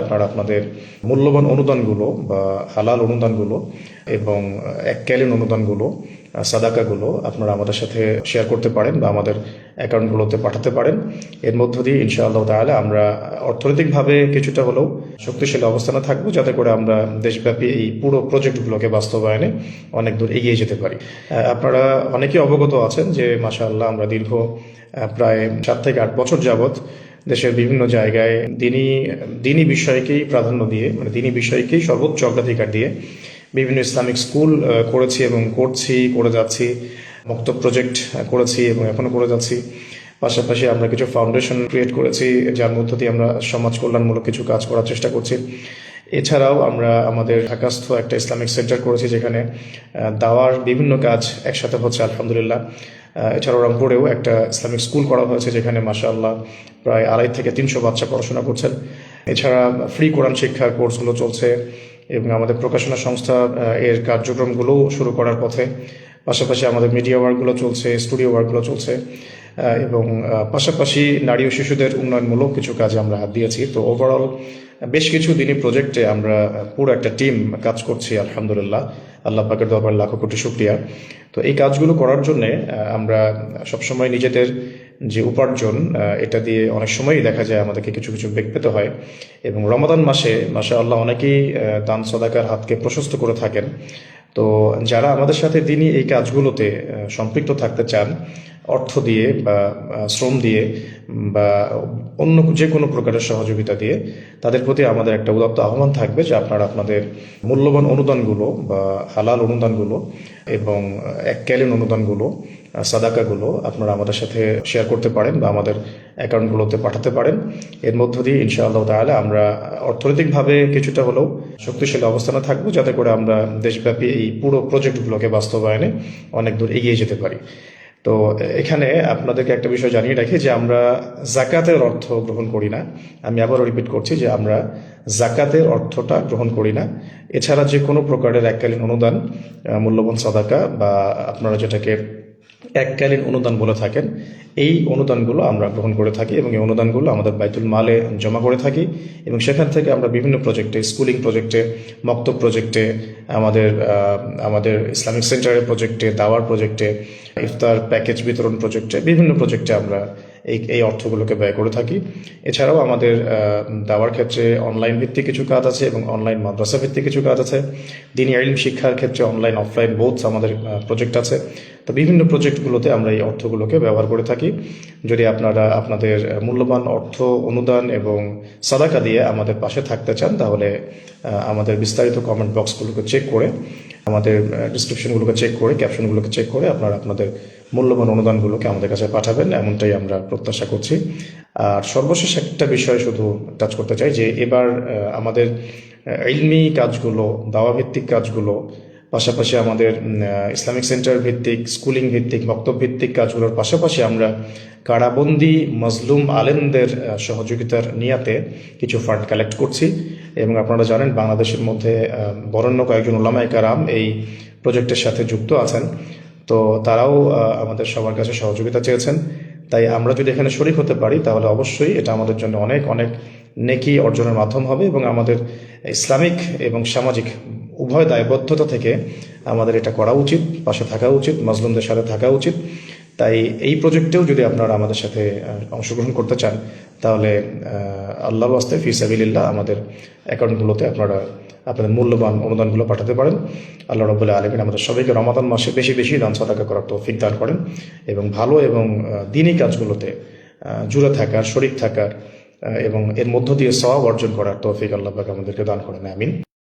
আপনারা আপনাদের মূল্যবান অনুদানগুলো বা হালাল অনুদানগুলো এবং এককালীন অনুদানগুলো সাদাকাগুলো আপনারা আমাদের সাথে শেয়ার করতে পারেন বা আমাদের অ্যাকাউন্টগুলোতে পাঠাতে পারেন। এর মধ্য দিয়ে ইনশাআল্লাহ তাআলা আমরা অর্থনৈতিকভাবে কিছুটা হলেও শক্তিশালী অবস্থানে থাকবো, যাতে করে আমরা দেশব্যাপী এই পুরো প্রজেক্টগুলোকে বাস্তবায়নে অনেক দূর এগিয়ে যেতে পারি। আপনারা অনেকেই অবগত আছেন যে মাশাআল্লাহ আমরা দীর্ঘ প্রায় 7 থেকে 8 বছর যাবৎ দেশের বিভিন্ন জায়গায় দিনী বিষয়কেই প্রাধান্য দিয়ে, মানে দিনী বিষয়কেই সর্বোচ্চ অগ্রাধিকার দিয়ে বিভিন্ন ইসলামিক স্কুল করেছি এবং করে যাচ্ছি। মক্তব প্রজেক্ট করেছি এবং এখনো করে যাচ্ছি। পাশাপাশি আমরা কিছু ফাউন্ডেশন ক্রিয়েট করেছি, যার মধ্য দিয়ে আমরা সমাজ কল্যাণমূলক কিছু কাজ করার চেষ্টা করছি। এছাড়াও আমরা আমাদের ঢাকাস্থ একটা ইসলামিক সেন্টার করেছি, যেখানে দাওয়ার বিভিন্ন কাজ একসাথে হচ্ছে আলহামদুলিল্লাহ। এছাড়াও রংপুরেও একটা ইসলামিক স্কুল করা হয়েছে, যেখানে মাশাআল্লাহ প্রায় 250 থেকে 300 বাচ্চা পড়াশোনা করছেন। এছাড়া ফ্রি কোরআন শিক্ষার কোর্সগুলো চলছে এবং আমাদের প্রকাশনা সংস্থা এর কার্যক্রমগুলো শুরু করার পথে। পাশাপাশি আমাদের মিডিয়া ওয়ার্কগুলো চলছে, স্টুডিও ওয়ার্কগুলো চলছে এবং পাশাপাশি নারী ও শিশুদের উন্নয়নমূলক কিছু কাজে আমরা হাত দিয়েছি। তো ওভারঅল বেশ কিছু দিনই প্রজেক্টে আমরা পুরো একটা টিম কাজ করছি আলহামদুলিল্লাহ। আল্লাহ পাকের দরবারে লাখো কোটি শুকরিয়া। তো এই কাজগুলো করার জন্যে আমরা সবসময় নিজেদের যে উপার্জন, এটা দিয়ে অনেক সময়ই দেখা যায় আমাদেরকে কিছু কিছু বেগ পেতে হয়। এবং রমাদান মাসে মাশাআল্লাহ অনেকেই দান সদাকার হাতকে প্রশস্ত করে থাকেন। তো যারা আমাদের সাথে দিনই এই কাজগুলোতে সম্পৃক্ত থাকতে চান, অর্থ দিয়ে বা শ্রম দিয়ে বা অন্য যে কোনো প্রকারের সহযোগিতা দিয়ে, তাদের প্রতি আমাদের একটা উদাত্ত আহ্বান থাকবে যে আপনারা আপনাদের মূল্যবান অনুদানগুলো বা হালাল অনুদানগুলো এবং এককালীন অনুদানগুলো সাদাকাগুলো আপনারা আমাদের সাথে শেয়ার করতে পারেন বা আমাদের অ্যাকাউন্টগুলোতে পাঠাতে পারেন। এর মধ্য দিয়ে ইনশাআল্লাহ তাআলা আমরা অর্থনৈতিকভাবে কিছুটা হলেও শক্তিশালী অবস্থানে থাকবো, যাতে করে আমরা দেশব্যাপী এই পুরো প্রজেক্টগুলোকে বাস্তবায়নে অনেক দূর এগিয়ে যেতে পারি। তো এখানে আপনাদেরকে একটা বিষয় জানিয়ে রাখি যে আমরা জাকাতের অর্থ গ্রহণ করি না। আমি আবারও রিপিট করছি যে আমরা জাকাতের অর্থটা গ্রহণ করি না। এছাড়া যে কোনো প্রকারের এককালীন অনুদান, মূল্যবান সাদাকা বা আপনারা যেটাকে এককালীন অনুদান বলে থাকেন, এই অনুদানগুলো আমরা গ্রহণ করে থাকি এবং এই অনুদানগুলো আমাদের বাইতুল মালে জমা করে থাকি এবং সেখান থেকে আমরা বিভিন্ন প্রজেক্টে, স্কুলিং প্রজেক্টে, মক্তব প্রজেক্টে, আমাদের ইসলামিক সেন্টারের প্রজেক্টে, দাওয়ার প্রজেক্টে, ইফতার প্যাকেজ বিতরণ প্রজেক্টে, বিভিন্ন প্রজেক্টে আমরা এই অর্থগুলোকে ব্যয় করে থাকি। এছাড়াও আমাদের দাওয়ার ক্ষেত্রে অনলাইন ভিত্তিক কিছু কাজ আছে এবং অনলাইন মাদ্রাসা ভিত্তিক কিছু কাজ আছে। দ্বীনি ইলম শিক্ষার ক্ষেত্রে অনলাইন অফলাইন বোথ আমাদের প্রজেক্ট আছে। তো বিভিন্ন প্রজেক্টগুলোতে আমরা এই অর্থগুলোকে ব্যবহার করে থাকি। যদি আপনারা আপনাদের মূল্যবান অর্থ অনুদান এবং সাদাকা দিয়ে আমাদের পাশে থাকতে চান, তাহলে আমাদের বিস্তারিত কমেন্ট বক্সগুলোকে চেক করে, আমাদের ডিসক্রিপশনগুলোকে চেক করে, ক্যাপশনগুলোকে চেক করে আপনারা আপনাদের মূল্যবান অনুদানগুলোকে আমাদের কাছে পাঠাবেন, এমনটাই আমরা প্রত্যাশা করছি। আর সর্বশেষ একটা বিষয় শুধু টাচ করতে চাই যে এবার আমাদের ইলমি কাজগুলো, দাওয়া ভিত্তিক কাজগুলো, পাশাপাশি আমাদের ইসলামিক সেন্টার ভিত্তিক, স্কুলিং ভিত্তিক, মক্তব ভিত্তিক কাজগুলোর পাশাপাশি আমরা কারাবন্দী মজলুম আলেমদের সহযোগিতার নিয়াতে কিছু ফান্ড কালেক্ট করছি। এবং আপনারা জানেন বাংলাদেশের মধ্যে বরেণ্য কয়েকজন উলামায়ে কেরাম এই প্রজেক্টের সাথে যুক্ত আছেন। তো তারাও আমাদের সবার কাছে সহযোগিতা চেয়েছেন। তাই আমরা যদি এখানে শরীক হতে পারি, তাহলে অবশ্যই এটা আমাদের জন্য অনেক অনেক নেকি অর্জনের মাধ্যম হবে এবং আমাদের ইসলামিক এবং সামাজিক উভয় দায়বদ্ধতা থেকে আমাদের এটা করা উচিত, পাশে থাকা উচিত, মাজলুমদের সাথে থাকা উচিত। তাই এই প্রজেক্টেও যদি আপনারা আমাদের সাথে অংশগ্রহণ করতে চান, তাহলে আল্লাহর ওয়াস্তে ফি সাবিলিল্লাহ আমাদের অ্যাকাউন্টগুলোতে আপনারা আপনাদের মূল্যবান অনুদানগুলো পাঠাতে পারেন। আল্লাহ রাব্বুল আলামিন আমাদের সবাইকে রমাদান মাসে বেশি বেশি দান সাদাকা করার তৌফিক দান করেন এবং ভালো এবং দ্বীনি কাজগুলোতে জুড়ে থাকার, শরীক থাকার এবং এর মধ্য দিয়ে সওয়াব অর্জন করার তৌফিক আল্লাহ পাক আমাদেরকে দান করেন। আমিন।